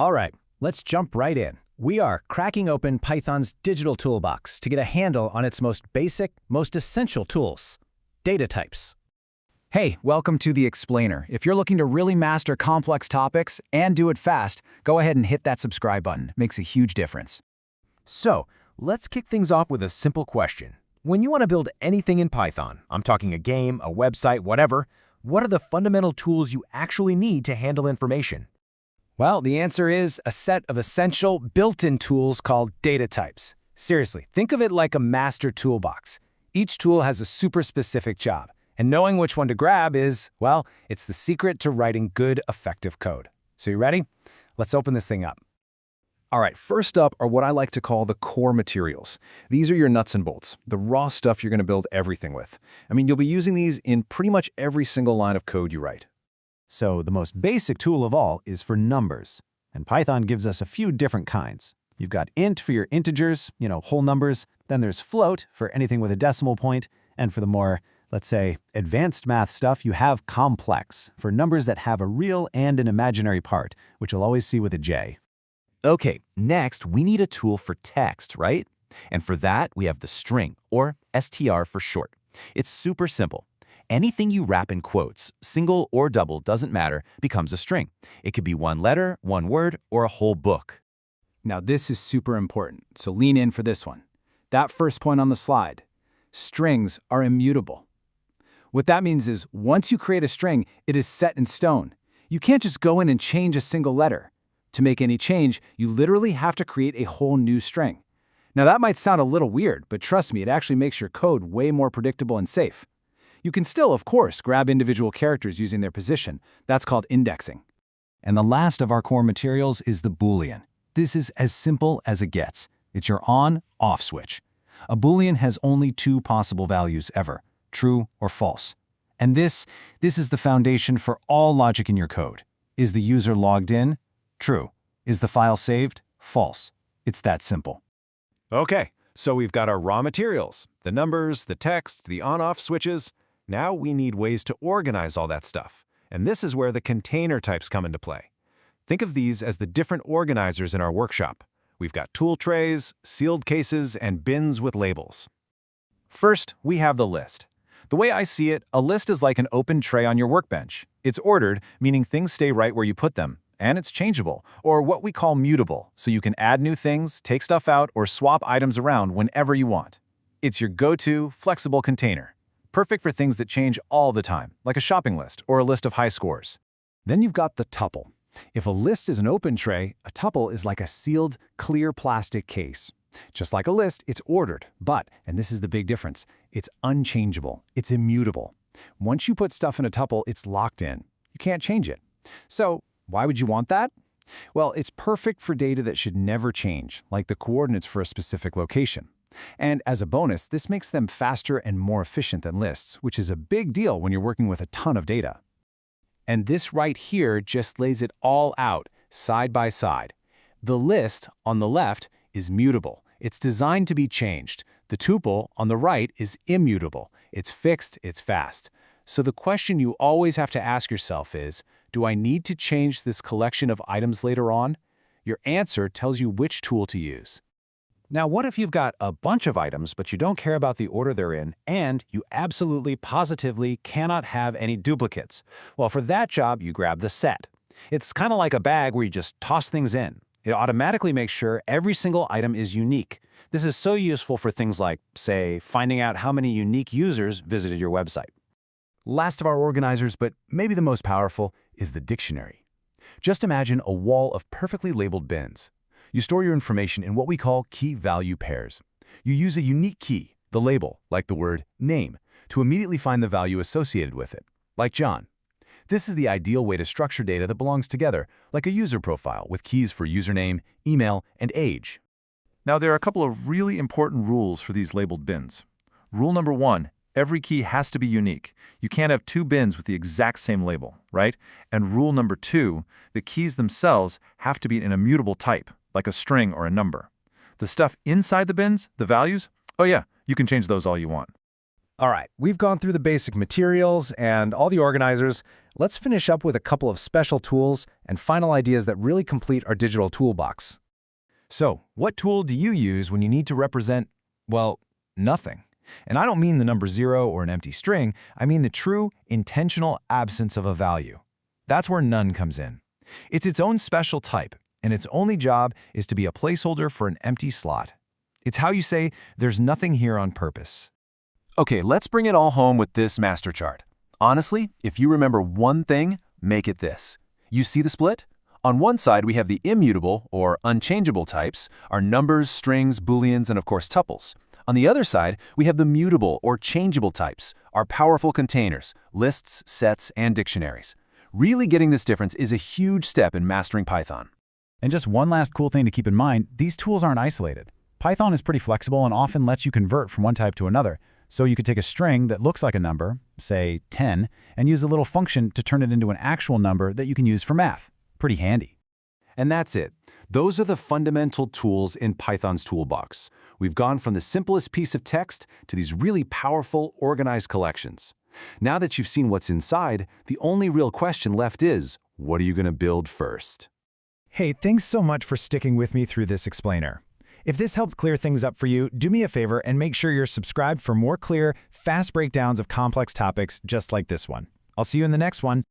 All right, let's jump right in. We are cracking open Python's digital toolbox to get a handle on its most basic, most essential tools, data types. Hey, welcome to The Explainer. If you're looking to really master complex topics and do it fast, go ahead and hit that subscribe button. It makes a huge difference. So, let's kick things off with a simple question. When you want to build anything in Python, I'm talking a game, a website, whatever, what are the fundamental tools you actually need to handle information? Well, the answer is a set of essential built-in tools called data types. Seriously, think of it like a master toolbox. Each tool has a super specific job, and knowing which one to grab is, well, it's the secret to writing good, effective code. So you ready? Let's open this thing up. All right, first up are what I like to call the core materials. These are your nuts and bolts, the raw stuff you're going to build everything with. I mean, you'll be using these in pretty much every single line of code you write. So the most basic tool of all is for numbers, and Python gives us a few different kinds. You've got int for your integers, whole numbers, then there's float for anything with a decimal point, and for the more, let's say, advanced math stuff, you have complex for numbers that have a real and an imaginary part, which you'll always see with a J. Okay, next we need a tool for text, right? And for that, we have the string, or str for short. It's super simple. Anything you wrap in quotes, single or double, doesn't matter, becomes a string. It could be one letter, one word, or a whole book. Now this is super important, so lean in for this one. That first point on the slide. Strings are immutable. What that means is once you create a string, it is set in stone. You can't just go in and change a single letter. To make any change, you literally have to create a whole new string. Now that might sound a little weird, but trust me, it actually makes your code way more predictable and safe. You can still, of course, grab individual characters using their position. That's called indexing. And the last of our core materials is the Boolean. This is as simple as it gets. It's your on-off switch. A Boolean has only two possible values ever, true or false. And this is the foundation for all logic in your code. Is the user logged in? True. Is the file saved? False. It's that simple. Okay, so we've got our raw materials, the numbers, the text, the on-off switches. Now we need ways to organize all that stuff. And this is where the container types come into play. Think of these as the different organizers in our workshop. We've got tool trays, sealed cases, and bins with labels. First, we have the list. The way I see it, a list is like an open tray on your workbench. It's ordered, meaning things stay right where you put them. And it's changeable, or what we call mutable, so you can add new things, take stuff out, or swap items around whenever you want. It's your go-to, flexible container. Perfect for things that change all the time, like a shopping list or a list of high scores. Then you've got the tuple. If a list is an open tray, a tuple is like a sealed, clear plastic case. Just like a list, it's ordered, but, and this is the big difference, it's unchangeable, it's immutable. Once you put stuff in a tuple, it's locked in. You can't change it. So, why would you want that? Well, it's perfect for data that should never change, like the coordinates for a specific location. And as a bonus, this makes them faster and more efficient than lists, which is a big deal when you're working with a ton of data. And this right here just lays it all out, side by side. The list, on the left, is mutable. It's designed to be changed. The tuple, on the right, is immutable. It's fixed, it's fast. So the question you always have to ask yourself is, do I need to change this collection of items later on? Your answer tells you which tool to use. Now, what if you've got a bunch of items, but you don't care about the order they're in, and you absolutely, positively cannot have any duplicates? Well, for that job, you grab the set. It's kind of like a bag where you just toss things in. It automatically makes sure every single item is unique. This is so useful for things like, say, finding out how many unique users visited your website. Last of our organizers, but maybe the most powerful, is the dictionary. Just imagine a wall of perfectly labeled bins. You store your information in what we call key-value pairs. You use a unique key, the label, like the word name, to immediately find the value associated with it, like John. This is the ideal way to structure data that belongs together, like a user profile with keys for username, email, and age. Now, there are a couple of really important rules for these labeled bins. Rule number 1, every key has to be unique. You can't have two bins with the exact same label, right? And rule number 2, the keys themselves have to be an immutable type, like a string or a number. The stuff inside the bins, the values, oh yeah, you can change those all you want. All right, we've gone through the basic materials and all the organizers. let's finish up with a couple of special tools and final ideas that really complete our digital toolbox. So, what tool do you use when you need to represent, well, nothing? And I don't mean the number 0 or an empty string, I mean the true, intentional absence of a value. That's where none comes in. It's its own special type, and its only job is to be a placeholder for an empty slot. It's how you say, there's nothing here on purpose. Okay, let's bring it all home with this master chart. Honestly, if you remember one thing, make it this. You see the split? On one side, we have the immutable, or unchangeable types, our numbers, strings, booleans, and of course tuples. On the other side, we have the mutable or changeable types, our powerful containers, lists, sets, and dictionaries. Really getting this difference is a huge step in mastering Python. And just one last cool thing to keep in mind, these tools aren't isolated. Python is pretty flexible and often lets you convert from one type to another. So you could take a string that looks like a number, say 10, and use a little function to turn it into an actual number that you can use for math. Pretty handy. And that's it. Those are the fundamental tools in Python's toolbox. We've gone from the simplest piece of text to these really powerful, organized collections. Now that you've seen what's inside, the only real question left is, what are you going to build first? Hey, thanks so much for sticking with me through this explainer. If this helped clear things up for you, do me a favor and make sure you're subscribed for more clear, fast breakdowns of complex topics just like this one. I'll see you in the next one.